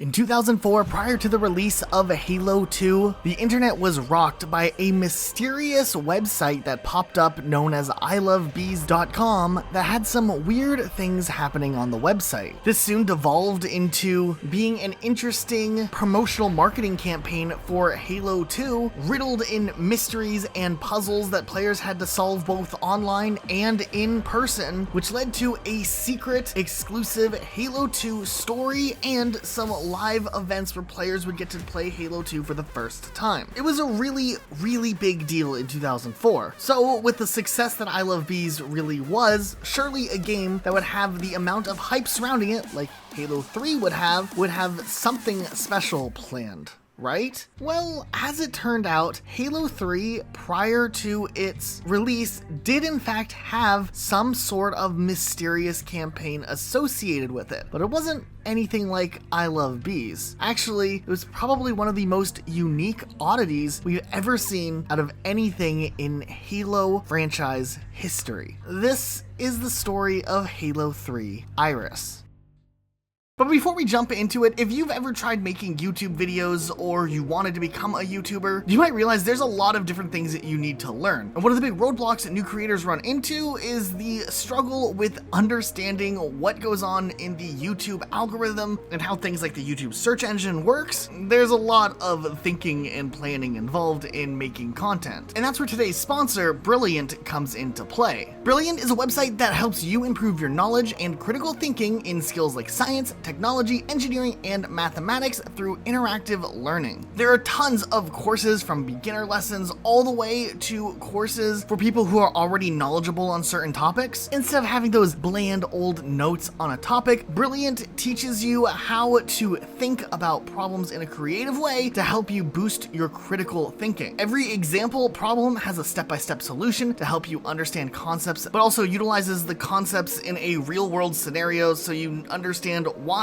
In 2004, prior to the release of Halo 2, the internet was rocked by a mysterious website that popped up known as ilovebees.com that had some weird things happening on the website. This soon devolved into being an interesting promotional marketing campaign for Halo 2, riddled in mysteries and puzzles that players had to solve both online and in person, which led to a secret, exclusive Halo 2 story and some live events where players would get to play Halo 2 for the first time. It was a really big deal in 2004. So with the success that I Love Bees really was, surely a game that would have the amount of hype surrounding it, like Halo 3 would have something special planned. Right? Well, as it turned out, Halo 3, prior to its release, did in fact have some sort of mysterious campaign associated with it, but it wasn't anything like I Love Bees. Actually, it was probably one of the most unique oddities we've ever seen out of anything in Halo franchise history. This is the story of Halo 3 Iris. But before we jump into it, if you've ever tried making YouTube videos or you wanted to become a YouTuber, you might realize there's a lot of different things that you need to learn. And one of the big roadblocks that new creators run into is the struggle with understanding what goes on in the YouTube algorithm and how things like the YouTube search engine works. There's a lot of thinking and planning involved in making content. And that's where today's sponsor, Brilliant, comes into play. Brilliant is a website that helps you improve your knowledge and critical thinking in skills like science, technology, engineering, and mathematics through interactive learning. There are tons of courses, from beginner lessons all the way to courses for people who are already knowledgeable on certain topics. Instead of having those bland old notes on a topic, Brilliant teaches you how to think about problems in a creative way to help you boost your critical thinking. Every example problem has a step-by-step solution to help you understand concepts, but also utilizes the concepts in a real-world scenario so you understand why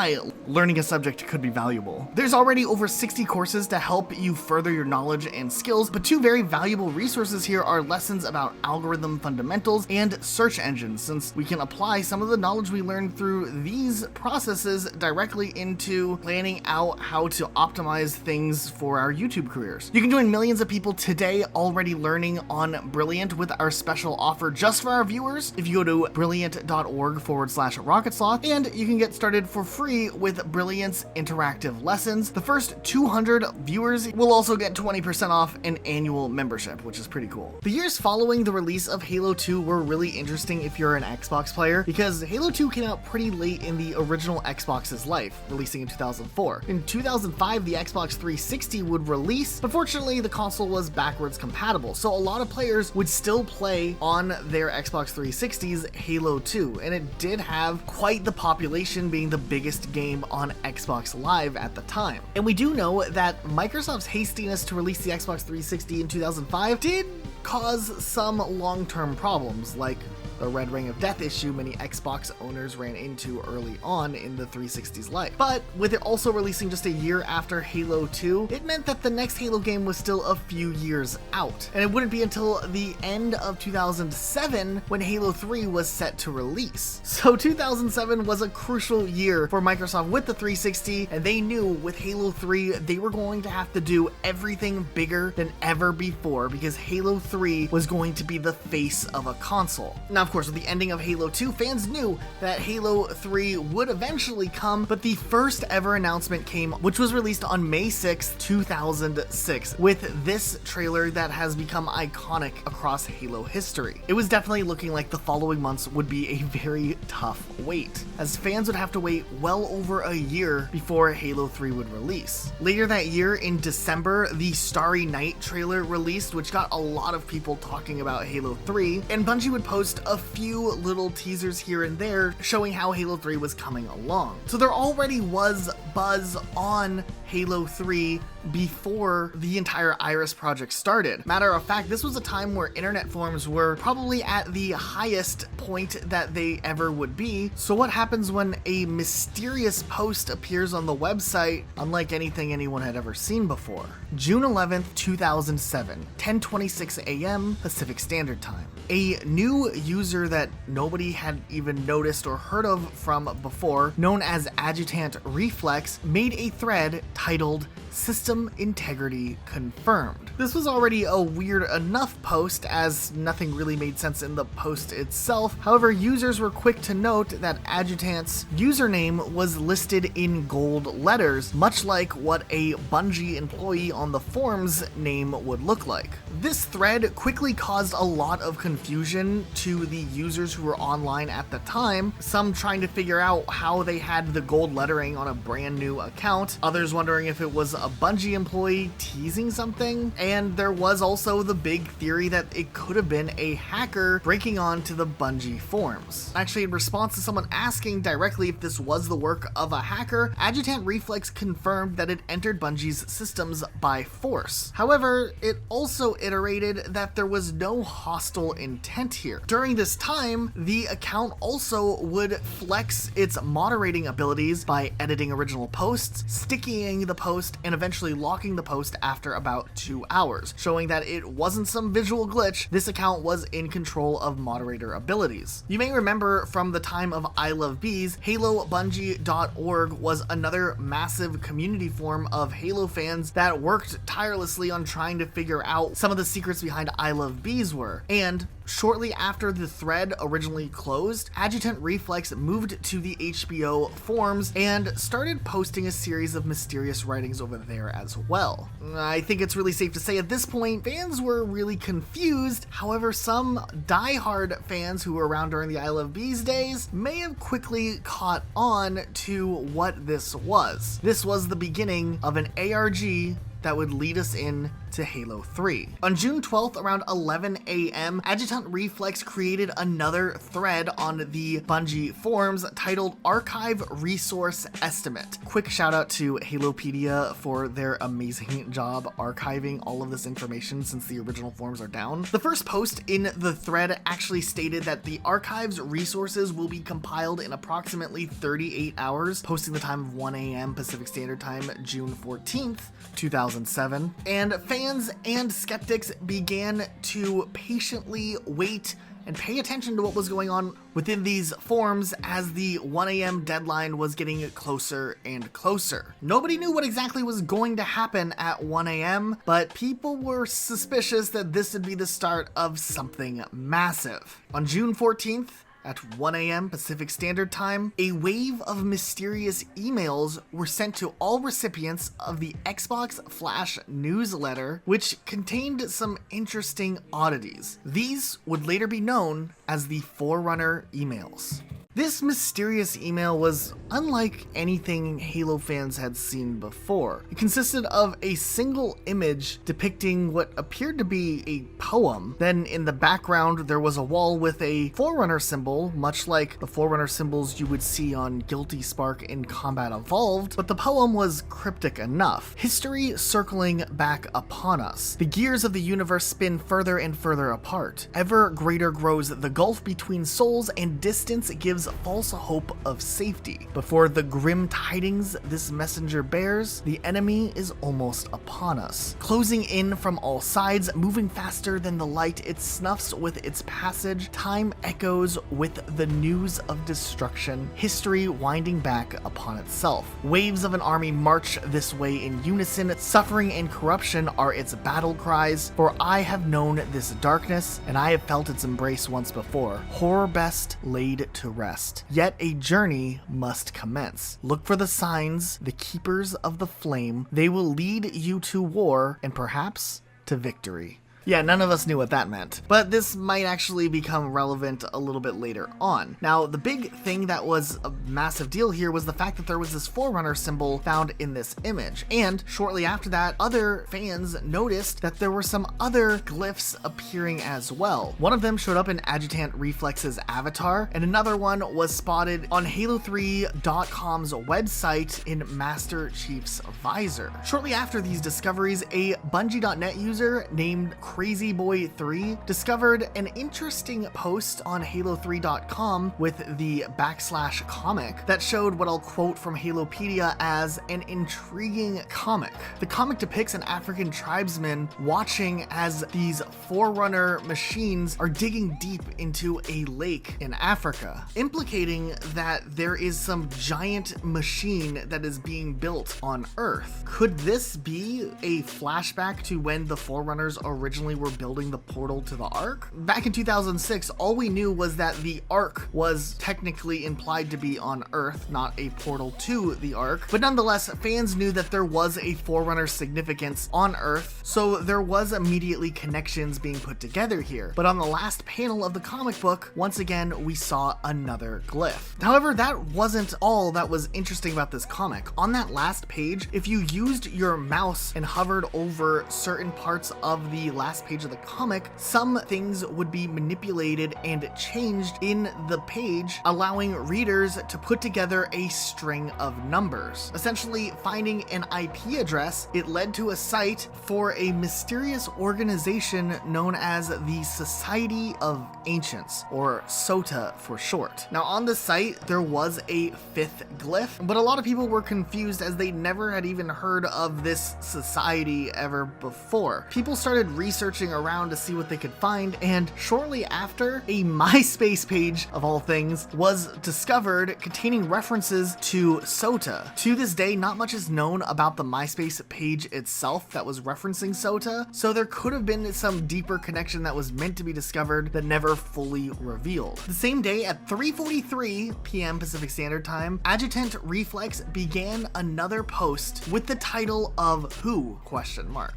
learning a subject could be valuable. There's already over 60 courses to help you further your knowledge and skills, but two very valuable resources here are lessons about algorithm fundamentals and search engines, since we can apply some of the knowledge we learned through these processes directly into planning out how to optimize things for our YouTube careers. You can join millions of people today already learning on Brilliant with our special offer just for our viewers. If you go to brilliant.org/rocketsloth, and you can get started for free with Brilliant's interactive lessons. The first 200 viewers will also get 20% off an annual membership, which is pretty cool. The years following the release of Halo 2 were really interesting if you're an Xbox player, because Halo 2 came out pretty late in the original Xbox's life, releasing in 2004. In 2005, the Xbox 360 would release, but fortunately the console was backwards compatible, so a lot of players would still play on their Xbox 360's Halo 2, and it did have quite the population, being the biggest game on Xbox Live at the time. And we do know that Microsoft's hastiness to release the Xbox 360 in 2005 did cause some long-term problems, like the Red Ring of Death issue many Xbox owners ran into early on in the 360's life. But with it also releasing just a year after Halo 2, it meant that the next Halo game was still a few years out. And it wouldn't be until the end of 2007 when Halo 3 was set to release. So 2007 was a crucial year for Microsoft with the 360, and they knew with Halo 3 they were going to have to do everything bigger than ever before, because Halo 3 was going to be the face of a console. Now, of course, with the ending of Halo 2, fans knew that Halo 3 would eventually come, but the first ever announcement came, which was released on May 6th, 2006, with this trailer that has become iconic across Halo history. It was definitely looking like the following months would be a very tough wait, as fans would have to wait well over a year before Halo 3 would release. Later that year, in December, the Starry Night trailer released, which got a lot of people talking about Halo 3, and Bungie would post a few little teasers here and there showing how Halo 3 was coming along. So there already was buzz on Halo 3 before the entire Iris project started. Matter of fact, this was a time where internet forums were probably at the highest point that they ever would be. So what happens when a mysterious post appears on the website unlike anything anyone had ever seen before? June 11th, 2007, 10:26 a.m. Pacific Standard Time. A new user that nobody had even noticed or heard of from before, known as AdjutantReflex, AdjutantReflex made a thread titled System Integrity Confirmed. This was already a weird enough post as nothing really made sense in the post itself. However, users were quick to note that Adjutant's username was listed in gold letters, much like what a Bungie employee on the forum's name would look like. This thread quickly caused a lot of confusion to the users who were online at the time, some trying to figure out how they had the gold lettering on a brand new account, others wondering if it was a Bungie employee teasing something, and there was also the big theory that it could have been a hacker breaking onto the Bungie forums. Actually, in response to someone asking directly if this was the work of a hacker, AdjutantReflex confirmed that it entered Bungie's systems by force. However, it also iterated that there was no hostile intent here. During this time, the account also would flex its moderating abilities by editing original posts, stickying the post, and eventually locking the post after about 2 hours, showing that it wasn't some visual glitch. This account was in control of moderator abilities. You may remember from the time of ilovebees, HaloBungie.org was another massive community forum of Halo fans that worked tirelessly on trying to figure out some of the secrets behind ilovebees were. And shortly after the thread originally closed, AdjutantReflex moved to the HBO forums and started posting a series of mysterious writings over there as well. I think it's really safe to say at this point, fans were really confused. However, some diehard fans who were around during the ilovebees days may have quickly caught on to what this was. This was the beginning of an ARG that would lead us in to Halo 3. On June 12th, around 11 a.m., AdjutantReflex created another thread on the Bungie forums titled Archive Resource Estimate. Quick shout out to Halopedia for their amazing job archiving all of this information since the original forums are down. The first post in the thread actually stated that the archive's resources will be compiled in approximately 38 hours, posting the time of 1 a.m. Pacific Standard Time, June 14th, 2007, and fans and skeptics began to patiently wait and pay attention to what was going on within these forums as the 1 a.m. deadline was getting closer and closer. Nobody knew what exactly was going to happen at 1 a.m., but people were suspicious that this would be the start of something massive. On June 14th, at 1 a.m. Pacific Standard Time, a wave of mysterious emails were sent to all recipients of the Xbox Flash newsletter, which contained some interesting oddities. These would later be known as the Forerunner emails. This mysterious email was unlike anything Halo fans had seen before. It consisted of a single image depicting what appeared to be a poem. Then in the background, there was a wall with a Forerunner symbol, much like the Forerunner symbols you would see on Guilty Spark in Combat Evolved, but the poem was cryptic enough. History circling back upon us. The gears of the universe spin further and further apart. Ever greater grows the gulf between souls, and distance gives false hope of safety. Before the grim tidings this messenger bears, the enemy is almost upon us. Closing in from all sides, moving faster than the light it snuffs with its passage, time echoes with the news of destruction, history winding back upon itself. Waves of an army march this way in unison, suffering and corruption are its battle cries, for I have known this darkness, and I have felt its embrace once before. Horror best laid to rest. Yet a journey must commence. Look for the signs, the keepers of the flame. They will lead you to war and perhaps to victory. Yeah, none of us knew what that meant, but this might actually become relevant a little bit later on. Now, the big thing that was a massive deal here was the fact that there was this Forerunner symbol found in this image, and shortly after that, other fans noticed that there were some other glyphs appearing as well. One of them showed up in AdjutantReflex's avatar, and another one was spotted on Halo3.com's website in Master Chief's visor. Shortly after these discoveries, a Bungie.net user named crazyboy3 discovered an interesting post on halo3.com with the /comic that showed what I'll quote from Halopedia as an intriguing comic. The comic depicts an African tribesman watching as these forerunner machines are digging deep into a lake in Africa, implicating that there is some giant machine that is being built on Earth. Could this be a flashback to when the Forerunners originally were building the portal to the Ark? Back in 2006, all we knew was that the Ark was technically implied to be on Earth, not a portal to the Ark, but nonetheless, fans knew that there was a Forerunner significance on Earth, so there was immediately connections being put together here. But on the last panel of the comic book, once again, we saw another glyph. However, that wasn't all that was interesting about this comic. On that last page, if you used your mouse and hovered over certain parts of the last page of the comic, some things would be manipulated and changed in the page, allowing readers to put together a string of numbers. Essentially, finding an IP address, it led to a site for a mysterious organization known as the Society of Ancients, or SOTA for short. Now, on the site, there was a fifth glyph, but a lot of people were confused as they never had even heard of this society ever before. People started researching around to see what they could find, and shortly after, a MySpace page, of all things, was discovered containing references to SOTA. To this day, not much is known about the MySpace page itself that was referencing SOTA, so there could have been some deeper connection that was meant to be discovered that never fully revealed. The same day at 3:43 p.m. Pacific Standard Time, AdjutantReflex began another post with the title of Who?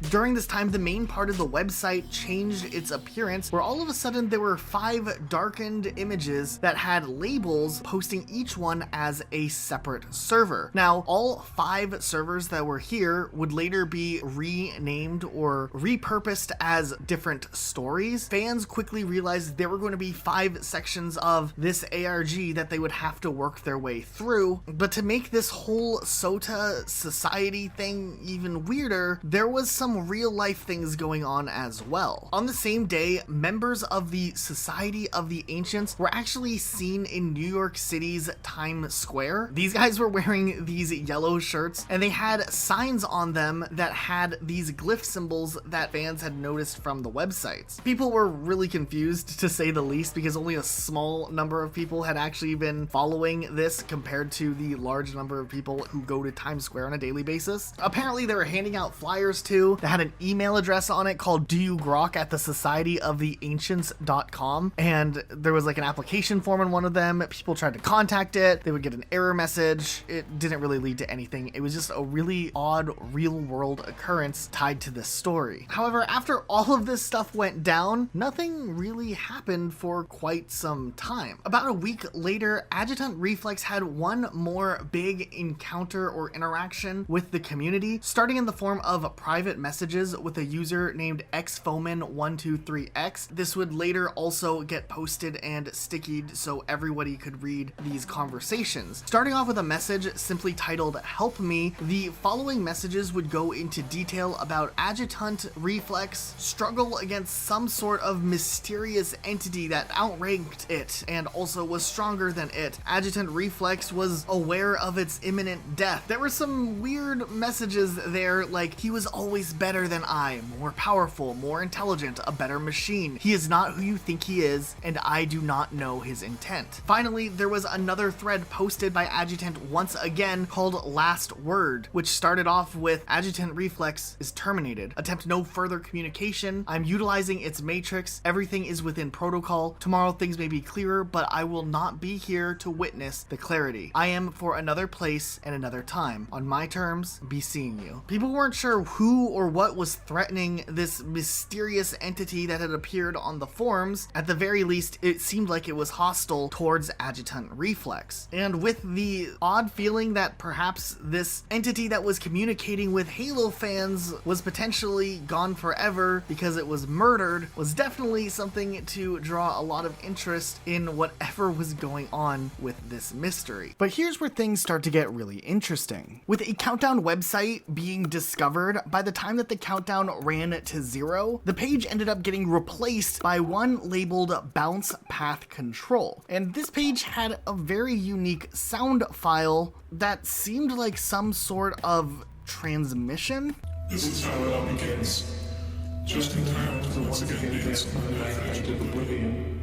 During this time, the main part of the website changed its appearance, where all of a sudden there were 5 darkened images that had labels posting each one as a separate server. Now, all 5 servers that were here would later be renamed or repurposed as different stories. Fans quickly realized there were going to be 5 sections of this ARG that they would have to work their way through, but to make this whole SOTA society thing even weirder, there was some real life things going on as well. On the same day, members of the Society of the Ancients were actually seen in New York City's Times Square. These guys were wearing these yellow shirts, and they had signs on them that had these glyph symbols that fans had noticed from the websites. People were really confused, to say the least, because only a small number of people had actually been following this compared to the large number of people who go to Times Square on a daily basis. Apparently, they were handing out flyers too that had an email address on it called doyougrok@the-society-of-the-ancients.com, and there was like an application form in one of them. People tried to contact it, they would get an error message. It didn't really lead to anything. It was just a really odd real-world occurrence tied to this story. However, after all of this stuff went down, nothing really happened for quite some time. About a week later, AdjutantReflex had one more big encounter or interaction with the community, starting in the form of private messages with a user named xfoman123x. This would later also get posted and stickied so everybody could read these conversations. Starting off with a message simply titled "Help Me," the following messages would go into detail about AdjutantReflex struggle against some sort of mysterious entity that outranked it and also was stronger than it. AdjutantReflex was aware of its imminent death. There were some weird messages there, like, "He was always better than I, more powerful, more intelligent, a better machine. He is not who you think he is, and I do not know his intent." Finally, there was another thread posted by Adjutant once again called "Last Word," which started off with "AdjutantReflex is terminated. Attempt no further communication. I'm utilizing its matrix. Everything is within protocol. Tomorrow things may be clearer, but I will not be here to witness the clarity. I am for another place and another time. On my terms, be seeing you." People weren't sure who or what was threatening this mysterious entity that had appeared on the forums. At the very least, it seemed like it was hostile towards AdjutantReflex. And with the odd feeling that perhaps this entity that was communicating with Halo fans was potentially gone forever because it was murdered, was definitely something to draw a lot of interest in whatever was going on with this mystery. But here's where things start to get really interesting. With a countdown website being discovered, by the time that the countdown ran to 0 0, the page ended up getting replaced by one labeled Bounce Path Control. And this page had a very unique sound file that seemed like some sort of transmission. This is how it all begins. Just in time to once again dance on the edge of oblivion,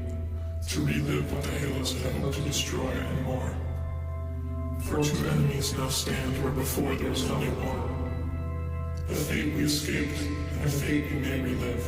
to relive what the Halos had hoped to destroy and more. For two enemies now stand where before there was only one. The fate we escaped, and the fate we may relive.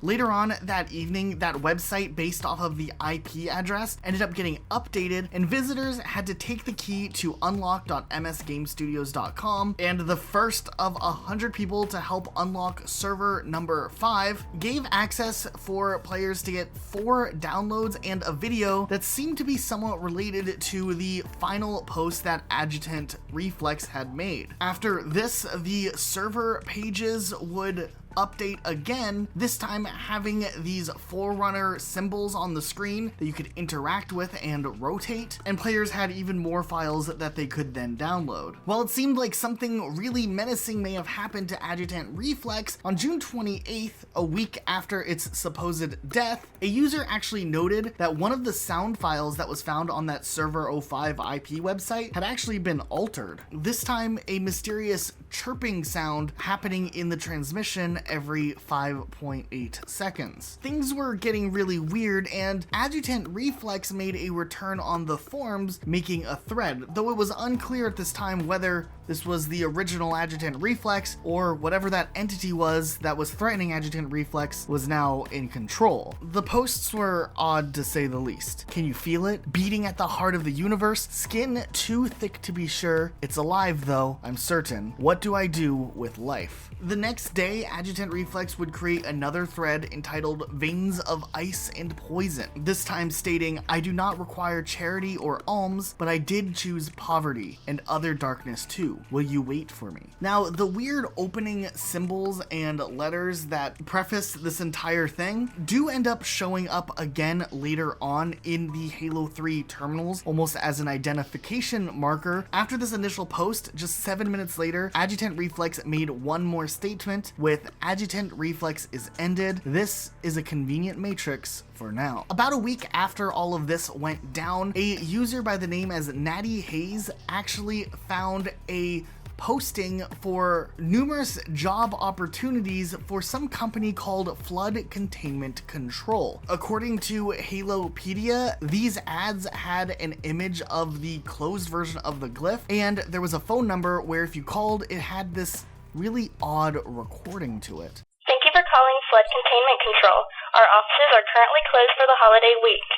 Later on that evening, that website based off of the IP address ended up getting updated, and visitors had to take the key to unlock.msgamestudios.com, and the first of 100 people to help unlock server number 5 gave access for players to get 4 downloads and a video that seemed to be somewhat related to the final post that AdjutantReflex had made. After this, the server pages would update again, this time having these forerunner symbols on the screen that you could interact with and rotate, and players had even more files that they could then download. While it seemed like something really menacing may have happened to AdjutantReflex, on June 28th, a week after its supposed death, a user actually noted that one of the sound files that was found on that Server 05 IP website had actually been altered. This time, a mysterious chirping sound happening in the transmission every 5.8 seconds. Things were getting really weird, and AdjutantReflex made a return on the forums making a thread, though it was unclear at this time whether this was the original AdjutantReflex or whatever that entity was that was threatening AdjutantReflex was now in control. The posts were odd to say the least. Can you feel it? Beating at the heart of the universe? Skin too thick to be sure. It's alive though, I'm certain. What do I do with life? The next day, AdjutantReflex would create another thread entitled Veins of Ice and Poison, this time stating, I do not require charity or alms, but I did choose poverty and other darkness too. Will you wait for me? Now, the weird opening symbols and letters that preface this entire thing do end up showing up again later on in the Halo 3 terminals, almost as an identification marker. After this initial post, just 7 minutes later, AdjutantReflex made one more statement with AdjutantReflex is ended. This is a convenient matrix for now. About a week after all of this went down, a user by the name as Natty Hayes actually found a posting for numerous job opportunities for some company called Flood Containment Control. According to Halopedia, these ads had an image of the closed version of the glyph, and there was a phone number where if you called, it had this really odd recording to it. Thank you for calling Flood Containment Control. Our offices are currently closed for the holiday week.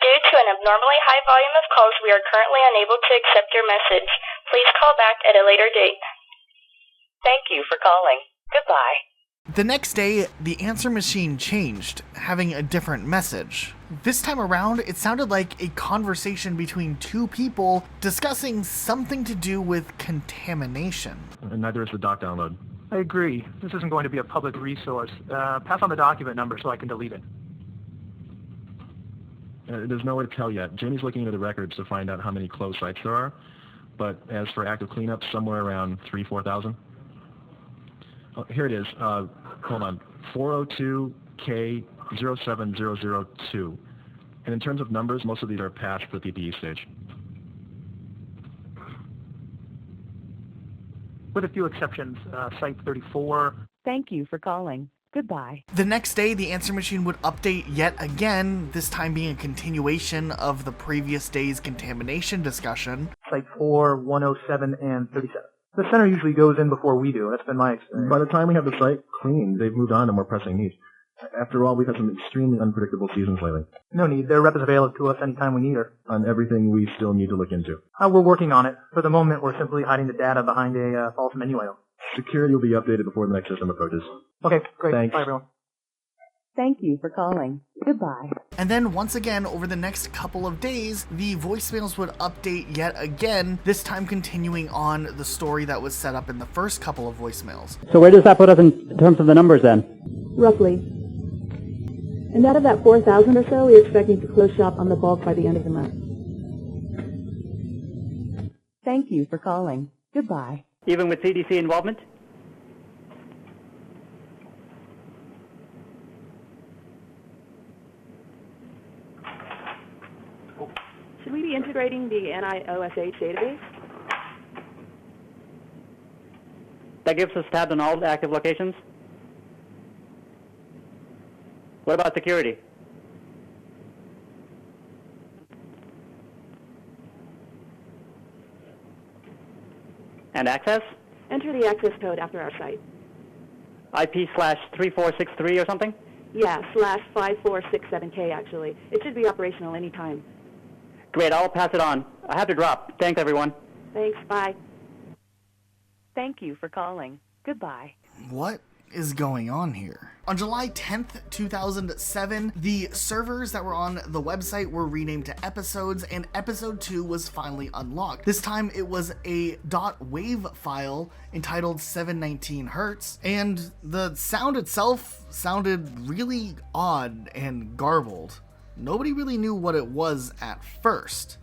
Due to an abnormally high volume of calls, we are currently unable to accept your message. Please call back at a later date. Thank you for calling. Goodbye. The next day, the answer machine changed, having a different message. This time around, it sounded like a conversation between two people discussing something to do with contamination. And neither is the doc download. I agree. This isn't going to be a public resource. Pass on the document number so I can delete it. There's no way to tell yet. Jamie's looking into the records to find out how many closed sites there are, but as for active cleanup, somewhere around 4,000. Oh, here it is. Hold on. 402K07002. And in terms of numbers, most of these are past the PPE stage. With a few exceptions, Site 34. Thank you for calling. Goodbye. The next day, the answer machine would update yet again, this time being a continuation of the previous day's contamination discussion. Site 4, 107, and 37. The center usually goes in before we do. That's been my experience. By the time we have the site clean, they've moved on to more pressing needs. After all, we've had some extremely unpredictable seasons lately. No need. Their rep is available to us anytime we need her. On everything we still need to look into. We're working on it. For the moment, we're simply hiding the data behind a false menu item. Security will be updated before the next system approaches. Okay, great. Thanks. Bye, everyone. Thank you for calling. Goodbye. And then once again, over the next couple of days, the voicemails would update yet again, this time continuing on the story that was set up in the first couple of voicemails. So where does that put us in terms of the numbers then? Roughly. And out of that 4,000 or so, we're expecting to close shop on the bulk by the end of the month. Thank you for calling. Goodbye. Even with CDC involvement? operating the NIOSH database. That gives us tabs on all the active locations. What about security? And access? Enter the access code after our site. IP/3463 or something? Yeah, /5467K actually. It should be operational anytime. Great, I'll pass it on. I have to drop. Thanks, everyone. Thanks, bye. Thank you for calling. Goodbye. What is going on here? On July 10th, 2007, the servers that were on the website were renamed to episodes, and episode 2 was finally unlocked. This time it was a .wav file entitled 719 Hertz, and the sound itself sounded really odd and garbled. Nobody really knew what it was at first.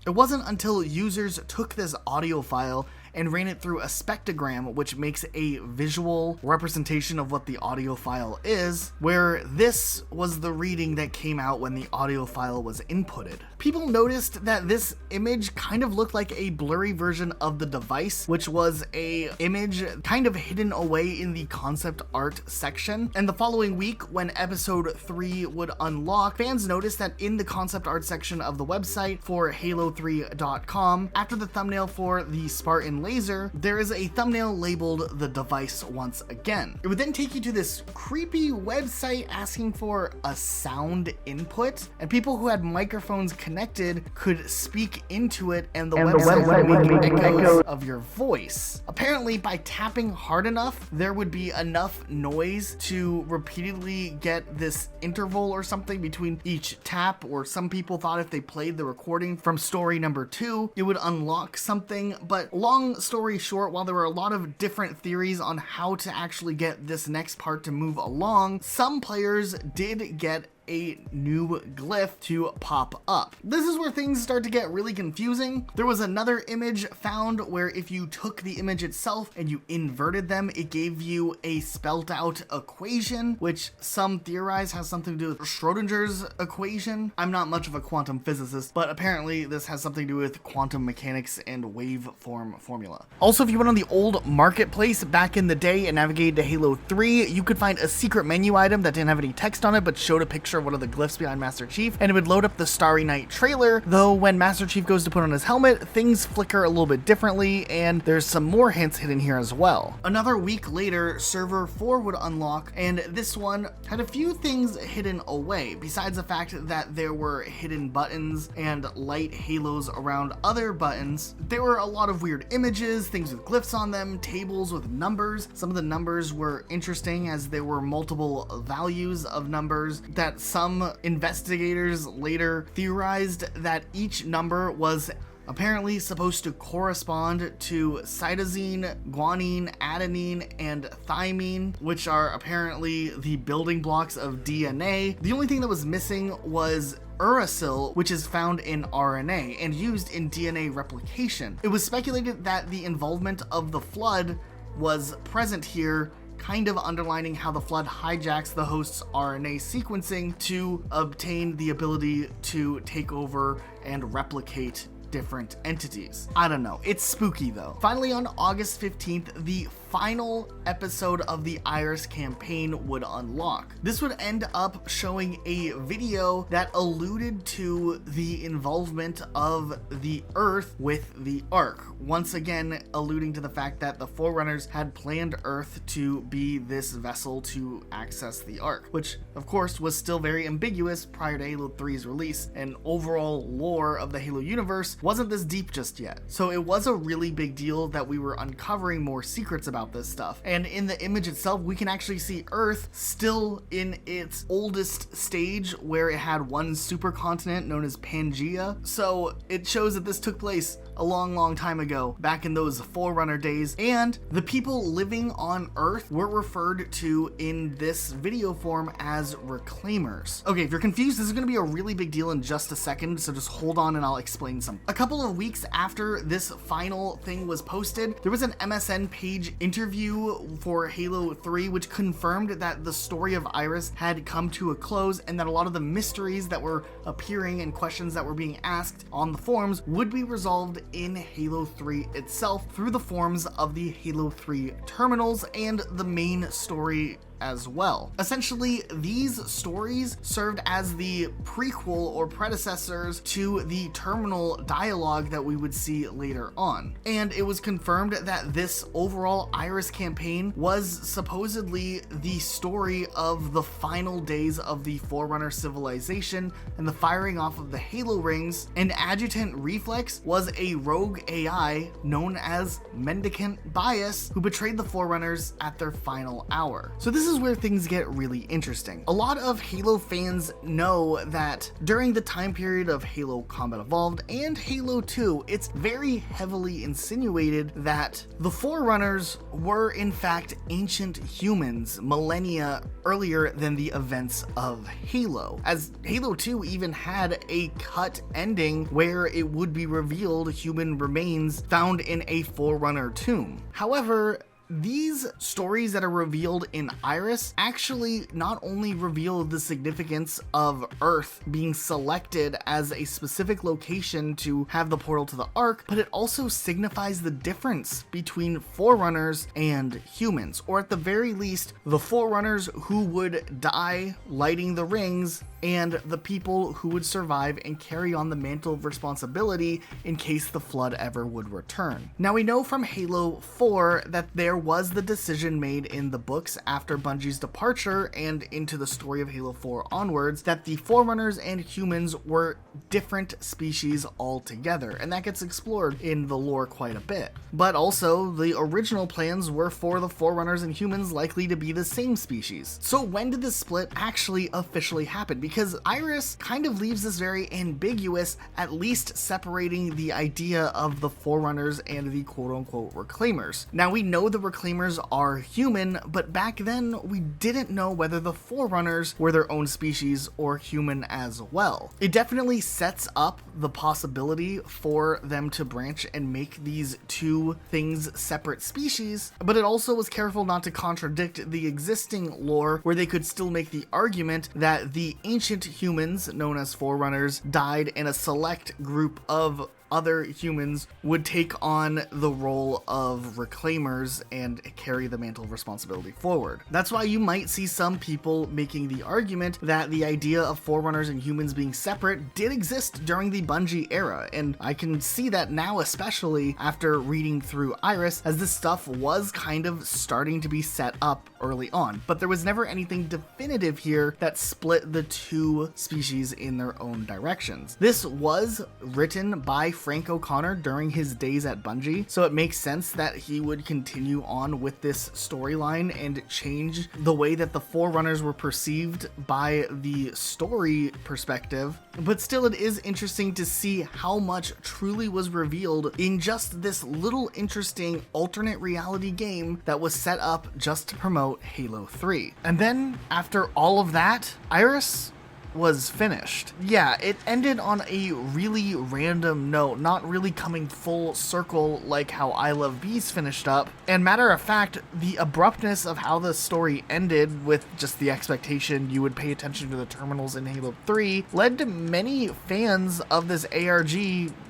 It wasn't until users took this audio file and ran it through a spectrogram, which makes a visual representation of what the audio file is, where this was the reading that came out when the audio file was inputted. People noticed that this image kind of looked like a blurry version of the device, which was a image kind of hidden away in the concept art section. And the following week, when episode 3 would unlock, fans noticed that in the concept art section of the website for Halo3.com, after the thumbnail for the Spartan laser, there is a thumbnail labeled the device once again. It would then take you to this creepy website asking for a sound input, and people who had microphones connected could speak into it, and the website would make echoes of your voice. Apparently, by tapping hard enough, there would be enough noise to repeatedly get this interval or something between each tap, or some people thought if they played the recording from story number 2, it would unlock something. But long story short, while there were a lot of different theories on how to actually get this next part to move along, some players did get a new glyph to pop up. This is where things start to get really confusing. There was another image found where if you took the image itself and you inverted them, it gave you a spelt out equation, which some theorize has something to do with Schrodinger's equation. I'm not much of a quantum physicist, but apparently this has something to do with quantum mechanics and waveform formula. Also, if you went on the old marketplace back in the day and navigated to Halo 3, you could find a secret menu item that didn't have any text on it, but showed a picture of one of the glyphs behind Master Chief, and it would load up the Starry Night trailer, though when Master Chief goes to put on his helmet, things flicker a little bit differently, and there's some more hints hidden here as well. Another week later, server 4 would unlock, and this one had a few things hidden away, besides the fact that there were hidden buttons and light halos around other buttons. There were a lot of weird images, things with glyphs on them, tables with numbers. Some of the numbers were interesting as there were multiple values of numbers that some investigators later theorized that each number was apparently supposed to correspond to cytosine, guanine, adenine, and thymine, which are apparently the building blocks of DNA. The only thing that was missing was uracil, which is found in RNA and used in DNA replication. It was speculated that the involvement of the Flood was present here, kind of underlining how the Flood hijacks the host's RNA sequencing to obtain the ability to take over and replicate different entities. I don't know. It's spooky though. Finally, on August 15th, the final episode of the Iris campaign would unlock. This would end up showing a video that alluded to the involvement of the Earth with the ARG, once again alluding to the fact that the Forerunners had planned Earth to be this vessel to access the ARG, which of course was still very ambiguous prior to Halo 3's release, and overall lore of the Halo universe wasn't this deep just yet. So it was a really big deal that we were uncovering more secrets about this stuff. And in the image itself, we can actually see Earth still in its oldest stage, where it had one supercontinent known as Pangea. So it shows that this took place a long time ago, back in those Forerunner days, and the people living on Earth were referred to in this video form as reclaimers. Okay, if you're confused, this is going to be a really big deal in just a second, so just hold on and I'll explain some. A couple of weeks after this final thing was posted, there was an MSN page interview for Halo 3 which confirmed that the story of Iris had come to a close and that a lot of the mysteries that were appearing and questions that were being asked on the forums would be resolved in Halo 3 itself through the forms of the Halo 3 terminals and the main story as well. Essentially, these stories served as the prequel or predecessors to the terminal dialogue that we would see later on. And it was confirmed that this overall Iris campaign was supposedly the story of the final days of the Forerunner civilization and the firing off of the Halo rings, and AdjutantReflex was a rogue AI known as Mendicant Bias who betrayed the Forerunners at their final hour. So this is where things get really interesting. A lot of Halo fans know that during the time period of Halo Combat Evolved and Halo 2, it's very heavily insinuated that the Forerunners were in fact ancient humans millennia earlier than the events of Halo, as Halo 2 even had a cut ending where it would be revealed human remains found in a Forerunner tomb. However, these stories that are revealed in Iris actually not only reveal the significance of Earth being selected as a specific location to have the portal to the Ark, but it also signifies the difference between Forerunners and humans, or at the very least, the Forerunners who would die lighting the rings and the people who would survive and carry on the mantle of responsibility in case the Flood ever would return. Now we know from Halo 4 that there was the decision made in the books after Bungie's departure and into the story of Halo 4 onwards that the Forerunners and humans were different species altogether, and that gets explored in the lore quite a bit. But also, the original plans were for the Forerunners and humans likely to be the same species. So when did this split actually officially happen? Because Iris kind of leaves this very ambiguous, at least separating the idea of the Forerunners and the quote-unquote Reclaimers. Now we know the Reclaimers are human, but back then we didn't know whether the Forerunners were their own species or human as well. It definitely sets up the possibility for them to branch and make these two things separate species, but it also was careful not to contradict the existing lore where they could still make the argument that the ancient humans, known as Forerunners, died and a select group of other humans would take on the role of Reclaimers and carry the mantle of responsibility forward. That's why you might see some people making the argument that the idea of Forerunners and humans being separate did exist during the Bungie era, and I can see that now, especially after reading through Iris, as this stuff was kind of starting to be set up early on, but there was never anything definitive here that split the two species in their own directions. This was written by Frank O'Connor during his days at Bungie, so it makes sense that he would continue on with this storyline and change the way that the Forerunners were perceived by the story perspective. But still, it is interesting to see how much truly was revealed in just this little interesting alternate reality game that was set up just to promote Halo 3. And then, after all of that, Iris was finished. Yeah, it ended on a really random note, not really coming full circle like how ilovebees finished up. And matter of fact, the abruptness of how the story ended with just the expectation you would pay attention to the terminals in Halo 3 led to many fans of this ARG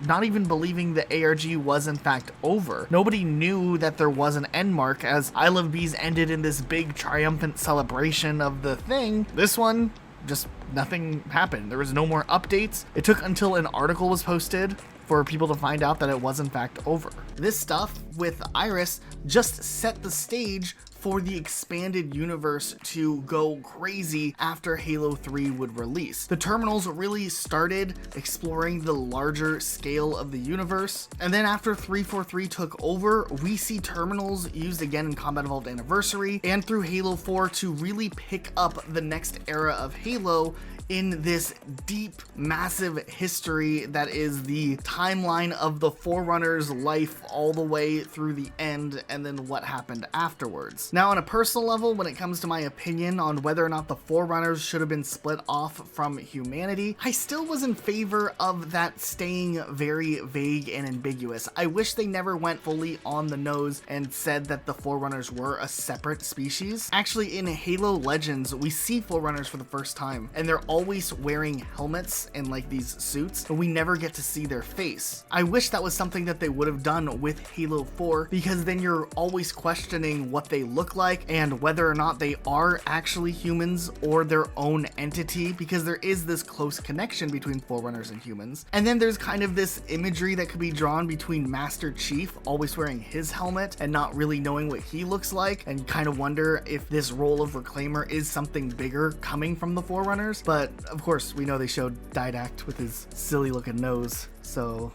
not even believing the ARG was in fact over. Nobody knew that there was an end mark, as ilovebees ended in this big triumphant celebration of the thing. This one, just nothing happened. There was no more updates. It took until an article was posted for people to find out that it was in fact over. This stuff with Iris just set the stage for the expanded universe to go crazy after Halo 3 would release. The terminals really started exploring the larger scale of the universe, and then after 343 took over, we see terminals used again in Combat Evolved Anniversary and through Halo 4 to really pick up the next era of Halo in this deep, massive history that is the timeline of the Forerunner's life all the way through the end, and then what happened afterwards. Now, on a personal level, when it comes to my opinion on whether or not the Forerunners should have been split off from humanity, I still was in favor of that staying very vague and ambiguous. I wish they never went fully on the nose and said that the Forerunners were a separate species. Actually, in Halo Legends, we see Forerunners for the first time, and they're always wearing helmets and like these suits, but we never get to see their face. I wish that was something that they would have done with Halo 4, because then you're always questioning what they look like and whether or not they are actually humans or their own entity, because there is this close connection between Forerunners and humans. And then there's kind of this imagery that could be drawn between Master Chief always wearing his helmet and not really knowing what he looks like, and kind of wonder if this role of Reclaimer is something bigger coming from the Forerunners. But of course, we know they showed Didact with his silly looking nose, so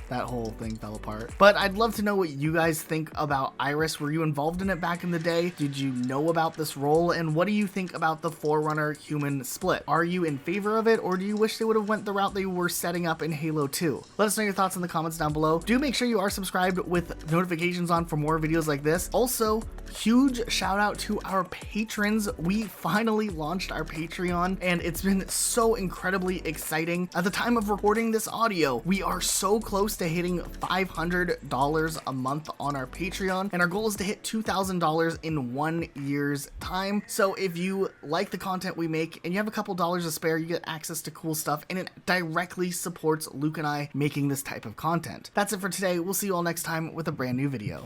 that whole thing fell apart. But I'd love to know what you guys think about Iris. Were you involved in it back in the day? Did you know about this role? And what do you think about the Forerunner human split? Are you in favor of it, or do you wish they would have went the route they were setting up in Halo 2? Let us know your thoughts in the comments down below. Do make sure you are subscribed with notifications on for more videos like this. Also, huge shout out to our patrons. We finally launched our Patreon, and it's been so incredibly exciting. At the time of recording this audio, we are so close to hitting $500 a month on our Patreon, and our goal is to hit $2,000 in 1 year's time. So if you like the content we make and you have a couple dollars to spare, you get access to cool stuff, and it directly supports Luke and I making this type of content. That's it for today. We'll see you all next time with a brand new video.